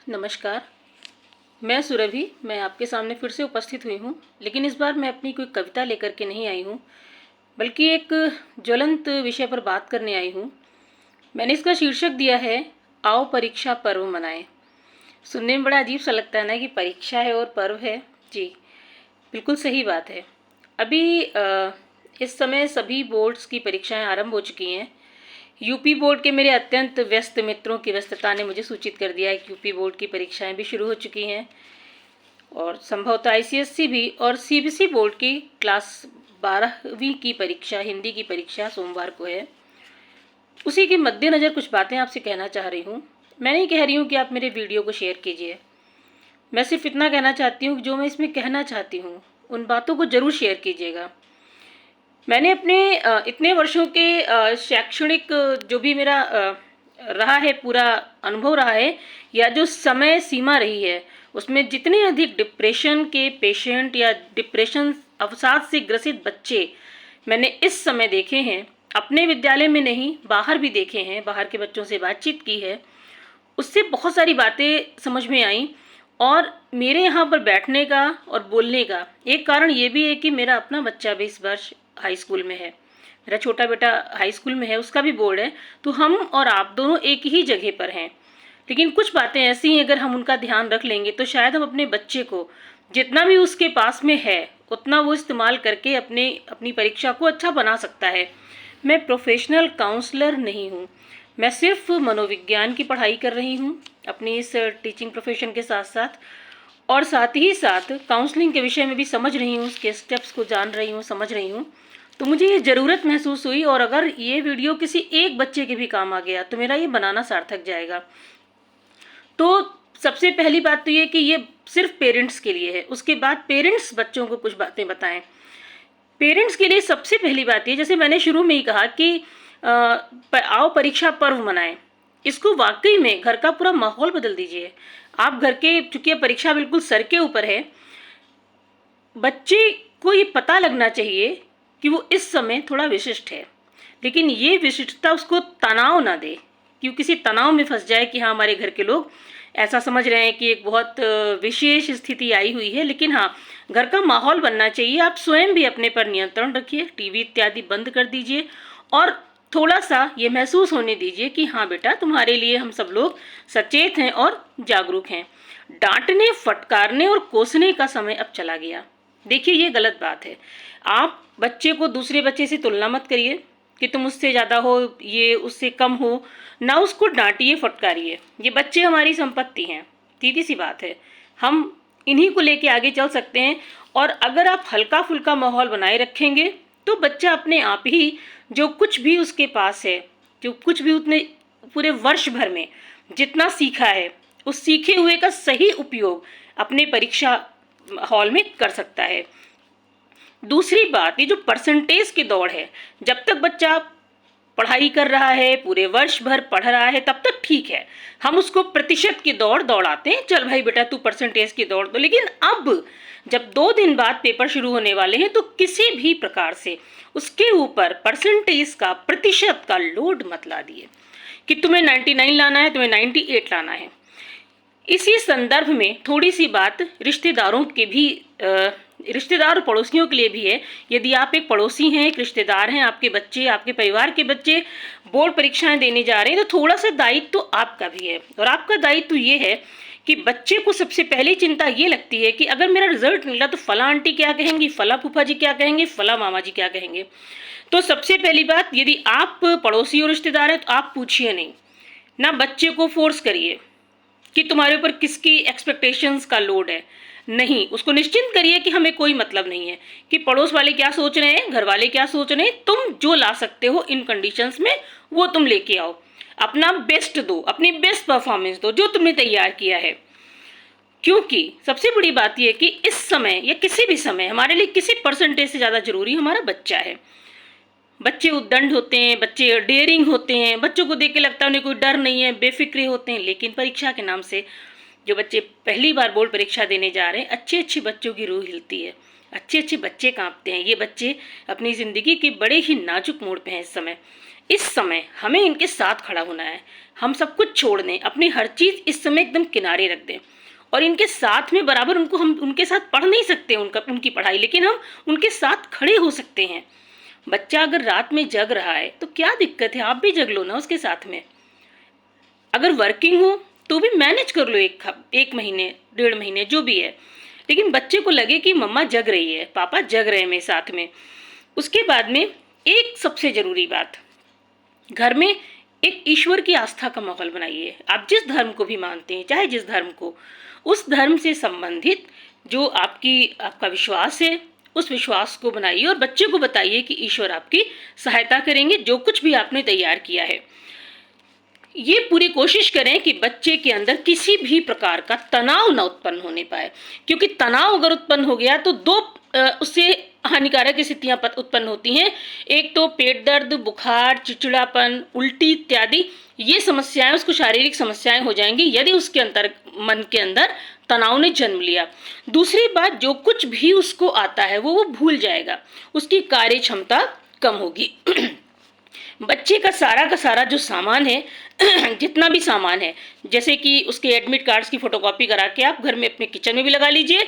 नमस्कार। मैं सुरभि, मैं आपके सामने फिर से उपस्थित हुई हूँ, लेकिन इस बार मैं अपनी कोई कविता लेकर के नहीं आई हूँ, बल्कि एक ज्वलंत विषय पर बात करने आई हूँ। मैंने इसका शीर्षक दिया है, आओ परीक्षा पर्व मनाएं। सुनने में बड़ा अजीब सा लगता है ना कि परीक्षा है और पर्व है। जी, बिल्कुल सही बात है। अभी इस समय सभी बोर्ड्स की परीक्षाएं आरंभ हो चुकी हैं। यूपी बोर्ड के मेरे अत्यंत व्यस्त मित्रों की व्यस्तता ने मुझे सूचित कर दिया है कि यूपी बोर्ड की परीक्षाएं भी शुरू हो चुकी हैं और संभवतः आईसीएससी भी, और सीबीएसई बोर्ड की क्लास 12वीं की परीक्षा, हिंदी की परीक्षा सोमवार को है। उसी के मद्देनज़र कुछ बातें आपसे कहना चाह रही हूँ। मैं नहीं कह रही हूँ कि आप मेरे वीडियो को शेयर कीजिए, मैं सिर्फ इतना कहना चाहती हूँ कि जो मैं इसमें कहना चाहती हूँ उन बातों को ज़रूर शेयर कीजिएगा। मैंने अपने इतने वर्षों के शैक्षणिक जो भी मेरा रहा है, पूरा अनुभव रहा है, या जो समय सीमा रही है, उसमें जितने अधिक डिप्रेशन के पेशेंट या डिप्रेशन अवसाद से ग्रसित बच्चे मैंने इस समय देखे हैं, अपने विद्यालय में नहीं बाहर भी देखे हैं, बाहर के बच्चों से बातचीत की है, उससे बहुत सारी बातें समझ में आई। और मेरे यहाँ पर बैठने का और बोलने का एक कारण ये भी है कि मेरा अपना बच्चा भी इस वर्ष हाई स्कूल में है, मेरा छोटा बेटा हाई स्कूल में है, उसका भी बोर्ड है, तो हम और आप दोनों एक ही जगह पर हैं। लेकिन कुछ बातें ऐसी हैं, अगर हम उनका ध्यान रख लेंगे तो शायद हम अपने बच्चे को जितना भी उसके पास में है उतना वो इस्तेमाल करके अपनी परीक्षा को अच्छा बना सकता है। मैं प्रोफेशनल काउंसलर नहीं हूँ, मैं सिर्फ मनोविज्ञान की पढ़ाई कर रही हूँ अपनी इस टीचिंग प्रोफेशन के साथ साथ, और साथ ही साथ काउंसलिंग के विषय में भी समझ रही हूँ, उसके स्टेप्स को जान रही हूँ, समझ रही हूँ। तो मुझे ये ज़रूरत महसूस हुई, और अगर ये वीडियो किसी एक बच्चे के भी काम आ गया तो मेरा ये बनाना सार्थक जाएगा। तो सबसे पहली बात तो ये कि ये सिर्फ पेरेंट्स के लिए है, उसके बाद पेरेंट्स बच्चों को कुछ बातें बताएं। पेरेंट्स के लिए सबसे पहली बात ये, जैसे मैंने शुरू में ही कहा कि आओ परीक्षा पर्व मनाएं, इसको वाकई में घर का पूरा माहौल बदल दीजिए। आप घर के, चूंकि परीक्षा बिल्कुल सर के ऊपर है, बच्चे को ये पता लगना चाहिए कि वो इस समय थोड़ा विशिष्ट है, लेकिन ये विशिष्टता उसको तनाव ना दे कि वो किसी तनाव में फंस जाए कि हाँ हमारे घर के लोग ऐसा समझ रहे हैं कि एक बहुत विशेष स्थिति आई हुई है। लेकिन हाँ, घर का माहौल बनना चाहिए। आप स्वयं भी अपने पर नियंत्रण रखिए, टीवी इत्यादि बंद कर दीजिए और थोड़ा सा ये महसूस होने दीजिए कि हाँ बेटा, तुम्हारे लिए हम सब लोग सचेत हैं और जागरूक हैं। डांटने, फटकारने और कोसने का समय अब चला गया। देखिए, ये गलत बात है। आप बच्चे को दूसरे बच्चे से तुलना मत करिए कि तुम उससे ज़्यादा हो, ये उससे कम हो, ना उसको डांटिए, फटकारिए। ये बच्चे हमारी संपत्ति हैं, सीधी सी बात है। हम इन्हीं को लेके आगे चल सकते हैं, और अगर आप हल्का फुल्का माहौल बनाए रखेंगे तो बच्चा अपने आप ही जो कुछ भी उसके पास है, जो कुछ भी उसने पूरे वर्ष भर में जितना सीखा है, उस सीखे हुए का सही उपयोग अपने परीक्षा हॉल में कर सकता है। दूसरी बात, ये जो परसेंटेज की दौड़ है, जब तक बच्चा पढ़ाई कर रहा है, पूरे वर्ष भर पढ़ रहा है, तब तक ठीक है, हम उसको प्रतिशत की दौड़ दौड़ाते हैं, चल भाई बेटा तू परसेंटेज की दौड़ दो। लेकिन अब जब 2 दिन बाद पेपर शुरू होने वाले हैं, तो किसी भी प्रकार से उसके ऊपर परसेंटेज का, प्रतिशत का लोड मत ला दिए कि तुम्हें 99 लाना है, तुम्हें 98 लाना है। इसी संदर्भ में थोड़ी सी बात रिश्तेदारों के भी, रिश्तेदार और पड़ोसियों के लिए भी है। यदि आप एक पड़ोसी हैं, एक रिश्तेदार हैं, आपके बच्चे, आपके परिवार के बच्चे बोर्ड परीक्षाएं देने जा रहे हैं, तो थोड़ा सा दायित्व तो आपका भी है। और आपका दायित्व ये है कि बच्चे को सबसे पहली चिंता ये लगती है कि अगर मेरा रिजल्ट निकला तो फला आंटी क्या कहेंगी, फला फूफा जी क्या कहेंगे, फला मामा जी क्या कहेंगे। तो सबसे पहली बात, यदि आप पड़ोसी और रिश्तेदार हैं तो आप पूछिए नहीं, ना बच्चे को फोर्स करिए कि तुम्हारे ऊपर किसकी एक्सपेक्टेशंस का लोड है। नहीं, उसको निश्चिंत करिए कि हमें कोई मतलब नहीं है कि पड़ोस वाले क्या सोच रहे हैं, घर वाले क्या सोच रहे हैं। तुम जो ला सकते हो इन कंडीशंस में वो तुम लेके आओ, अपना बेस्ट दो, अपनी बेस्ट परफॉर्मेंस दो जो तुमने तैयार किया है। क्योंकि सबसे बड़ी बात यह कि इस समय या किसी भी समय हमारे लिए किसी परसेंटेज से ज़्यादा जरूरी हमारा बच्चा है। बच्चे उद्दंड होते हैं, बच्चे डेयरिंग होते हैं, बच्चों को देख के लगता है उन्हें कोई डर नहीं है, बेफिक्रे होते हैं। लेकिन परीक्षा के नाम से जो बच्चे पहली बार बोर्ड परीक्षा देने जा रहे हैं, अच्छे अच्छे बच्चों की रूह हिलती है, अच्छे अच्छे बच्चे कांपते हैं। ये बच्चे अपनी ज़िंदगी के बड़े ही नाजुक मोड़ पे हैं इस समय। इस समय हमें इनके साथ खड़ा होना है। हम सब कुछ छोड़ दें, अपनी हर चीज़ इस समय एकदम किनारे रख दें और इनके साथ में बराबर उनको, हम उनके साथ पढ़ नहीं सकते उनकी पढ़ाई, लेकिन हम उनके साथ खड़े हो सकते हैं। बच्चा अगर रात में जग रहा है तो क्या दिक्कत है, आप भी जग लो ना उसके साथ में। अगर वर्किंग हो तो भी मैनेज कर लो, एक महीने 1.5 महीने जो भी है, लेकिन बच्चे को लगे कि मम्मा जग रही है, पापा जग रहे हैं मेरे साथ में। उसके बाद में एक सबसे ज़रूरी बात, घर में एक ईश्वर की आस्था का माहौल बनाइए। आप जिस धर्म को भी मानते हैं, चाहे जिस धर्म को, उस धर्म से संबंधित जो आपका विश्वास है, उस विश्वास को बनाइए और बच्चे को बताइए कि ईश्वर आपकी सहायता करेंगे जो कुछ भी आपने तैयार किया है। ये पूरी कोशिश करें कि बच्चे के अंदर किसी भी प्रकार का तनाव न उत्पन्न होने पाए, क्योंकि तनाव अगर उत्पन्न हो गया तो दो उससे हानिकारक स्थितियां उत्पन्न होती हैं। एक तो पेट दर्द, बुखार, चिड़चिड़ापन, उल्टी इत्यादि ये समस्याएं उसको शारीरिक समस्याएं हो जाएंगी यदि उसके मन के अंदर तनाव ने जन्म लिया। दूसरी बात, जो कुछ भी उसको आता है वो भूल जाएगा, उसकी कार्य क्षमता कम होगी। बच्चे का सारा जो सामान है जितना भी सामान है, जैसे कि उसके एडमिट कार्ड्स की फोटोकॉपी करा के आप घर में अपने किचन में भी लगा लीजिए,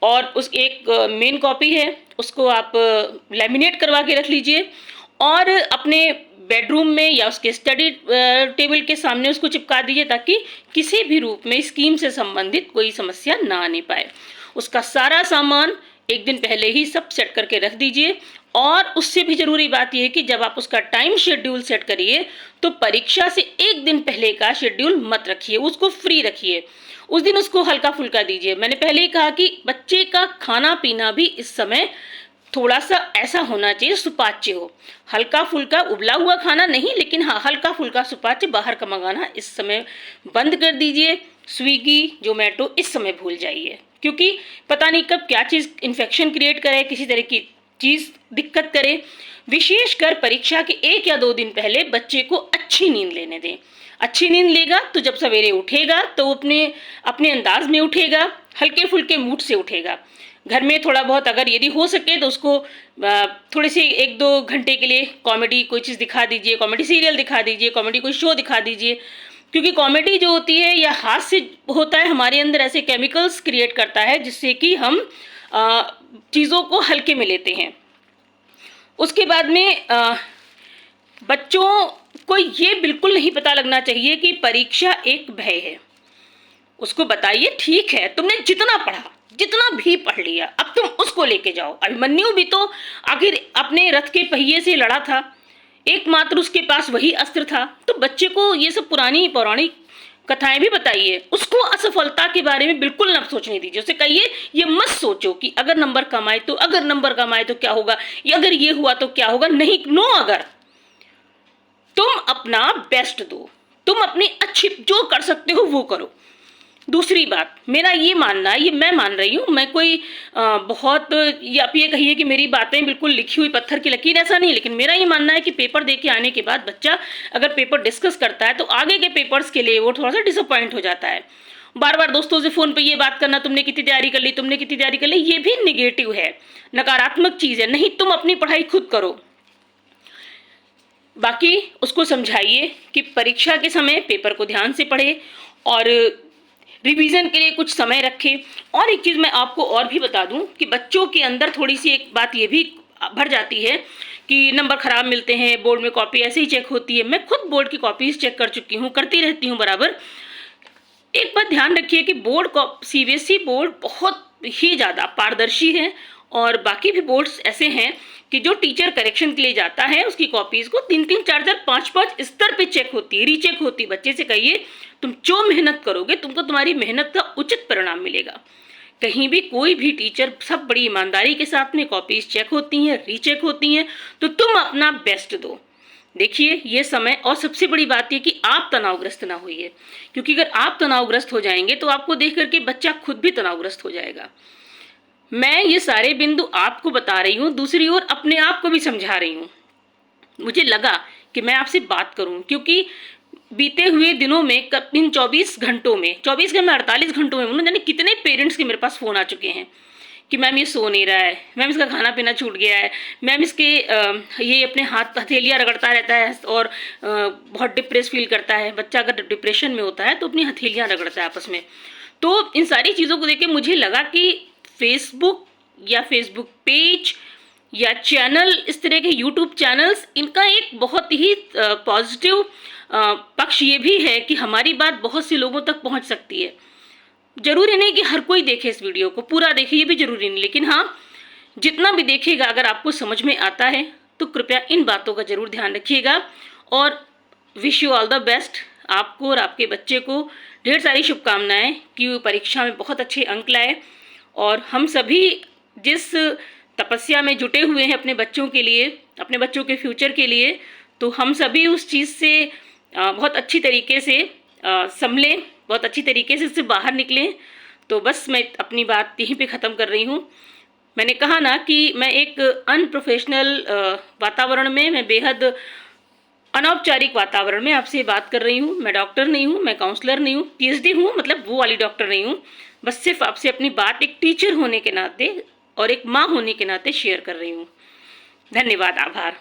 और उस एक मेन कॉपी है उसको आप लैमिनेट करवा के रख लीजिए और अपने बेडरूम में या उसके स्टडी टेबल के सामने उसको चिपका दीजिए, ताकि किसी भी रूप में स्कीम से संबंधित कोई समस्या ना आने पाए। उसका सारा सामान एक दिन पहले ही सब सेट करके रख दीजिए। और उससे भी जरूरी बात यह है कि जब आप उसका टाइम शेड्यूल सेट करिए तो परीक्षा से एक दिन पहले का शेड्यूल मत रखिए, उसको फ्री रखिए। उस दिन उसको हल्का फुल्का दीजिए। मैंने पहले ही कहा कि बच्चे का खाना पीना भी इस समय थोड़ा सा ऐसा होना चाहिए, सुपाच्य हो। हल्का फुल्का उबला हुआ खाना नहीं, लेकिन हाँ हल्का फुल्का सुपाच्य बाहर का मंगाना इस समय बंद कर दीजिए। स्विगी, जोमेटो इस समय भूल जाइए, क्योंकि पता नहीं कब क्या चीज़ इन्फेक्शन क्रिएट करे, किसी तरह की चीज़ दिक्कत करे। विशेषकर परीक्षा के 1 या 2 दिन पहले बच्चे को अच्छी नींद लेने दें। अच्छी नींद लेगा तो जब सवेरे उठेगा तो अपने अंदाज में उठेगा, हल्के फुल्के मूड से उठेगा। घर में थोड़ा बहुत अगर यदि हो सके तो उसको थोड़े से 1-2 घंटे के लिए कॉमेडी कोई चीज़ दिखा दीजिए, कॉमेडी सीरियल दिखा दीजिए, कॉमेडी कोई शो दिखा दीजिए। क्योंकि कॉमेडी जो होती है या हास्य होता है, हमारे अंदर ऐसे केमिकल्स क्रिएट करता है जिससे कि हम चीज़ों को हल्के में लेते हैं। उसके बाद में बच्चों को ये बिल्कुल नहीं पता लगना चाहिए कि परीक्षा एक भय है। उसको बताइए ठीक है तुमने जितना पढ़ा, जितना भी पढ़ लिया, अब तुम उसको लेके जाओ। अभिमन्यु भी तो आखिर अपने रथ के पहिए से लड़ा था, एकमात्र उसके पास वही अस्त्र था। तो बच्चे को ये सब पुरानी पौराणिक कथाएं भी बताइए। उसको असफलता के बारे में बिल्कुल न सोचने दीजिए। उसे कहिए ये मत सोचो कि अगर नंबर कम आए तो, अगर नंबर कम आए तो क्या होगा, या अगर ये हुआ तो क्या होगा। नहीं, नो, अगर तुम अपना बेस्ट दो, तुम अपनी अच्छी जो कर सकते हो वो करो। दूसरी बात, मेरा ये मानना है, ये मैं मान रही हूँ, मैं कोई बहुत आप ये कहिए कि मेरी बातें बिल्कुल लिखी हुई पत्थर की लकीर, ऐसा नहीं, लेकिन मेरा ये मानना है कि पेपर दे के आने के बाद बच्चा अगर पेपर डिस्कस करता है तो आगे के पेपर्स के लिए वो थोड़ा सा डिसअपॉइंट हो जाता है। बार बार दोस्तों से फ़ोन पे ये बात करना, तुमने कितनी तैयारी कर ली, तुमने कितनी तैयारी कर ली, ये भी निगेटिव है, नकारात्मक चीज़ है। नहीं, तुम अपनी पढ़ाई खुद करो। बाकी उसको समझाइए कि परीक्षा के समय पेपर को ध्यान से पढ़े और रिवीजन के लिए कुछ समय रखें। और एक चीज़ मैं आपको और भी बता दूं कि बच्चों के अंदर थोड़ी सी एक बात ये भी भर जाती है कि नंबर ख़राब मिलते हैं, बोर्ड में कॉपी ऐसे ही चेक होती है। मैं खुद बोर्ड की कॉपीज़ चेक कर चुकी हूँ, करती रहती हूँ बराबर। एक बात ध्यान रखिए कि सीबीएसई बोर्ड बहुत ही ज़्यादा पारदर्शी है, और बाकी भी बोर्ड्स ऐसे हैं कि जो टीचर करेक्शन के लिए जाता है उसकी कॉपीज़ को 3-3, 4-4, 5-5 स्तर पे चेक होती है, रीचेक होती है। बच्चे से कहिए तुम जो मेहनत करोगे तुमको तुम्हारी मेहनत का उचित परिणाम मिलेगा। कहीं भी कोई भी टीचर, सब बड़ी ईमानदारी के साथ में कॉपीज़ चेक होती हैं, रीचेक होती हैं, तो तुम अपना बेस्ट दो। देखिए ये समय, और सबसे बड़ी बात ये कि आप तनावग्रस्त ना होइए, क्योंकि अगर आप तनावग्रस्त हो जाएंगे तो आपको देख करके बच्चा खुद भी तनावग्रस्त हो जाएगा। मैं ये सारे बिंदु आपको बता रही हूँ, दूसरी ओर अपने आप को भी समझा रही हूँ। मुझे लगा कि मैं आपसे बात करूँ, क्योंकि बीते हुए दिनों में इन 24 घंटों में 48 घंटों में 48 घंटों में जाने कितने पेरेंट्स के मेरे पास फ़ोन आ चुके हैं कि मैम ये सो नहीं रहा है, मैम इसका खाना पीना छूट गया है, मैम इसके ये अपने हाथ हथेलियाँ रगड़ता रहता है और बहुत डिप्रेस फील करता है। बच्चा अगर डिप्रेशन में होता है तो अपनी हथेलियाँ रगड़ता है आपस में। तो इन सारी चीज़ों को देख के मुझे लगा कि फेसबुक या फेसबुक पेज या चैनल, इस तरह के यूट्यूब चैनल्स, इनका एक बहुत ही पॉजिटिव पक्ष ये भी है कि हमारी बात बहुत से लोगों तक पहुंच सकती है। जरूरी नहीं कि हर कोई देखे इस वीडियो को, पूरा देखे ये भी जरूरी नहीं, लेकिन हाँ, जितना भी देखेगा अगर आपको समझ में आता है तो कृपया इन बातों का जरूर ध्यान रखिएगा। और wish you all the best, आपको और आपके बच्चे को ढेर सारी शुभकामनाएं कि वो परीक्षा में बहुत अच्छे अंक लाए। और हम सभी जिस तपस्या में जुटे हुए हैं अपने बच्चों के लिए, अपने बच्चों के फ्यूचर के लिए, तो हम सभी उस चीज़ से बहुत अच्छी तरीके से संभलें, बहुत अच्छी तरीके से इससे बाहर निकलें। तो बस मैं अपनी बात यहीं पे ख़त्म कर रही हूँ। मैंने कहा ना कि मैं एक अनप्रोफेशनल वातावरण में, मैं बेहद अनौपचारिक वातावरण में आपसे बात कर रही हूँ। मैं डॉक्टर नहीं हूँ, मैं काउंसलर नहीं हूँ, PhD हूँ, मतलब वो वाली डॉक्टर नहीं हूँ। बस सिर्फ आपसे अपनी बात एक टीचर होने के नाते और एक माँ होने के नाते शेयर कर रही हूँ। धन्यवाद, आभार।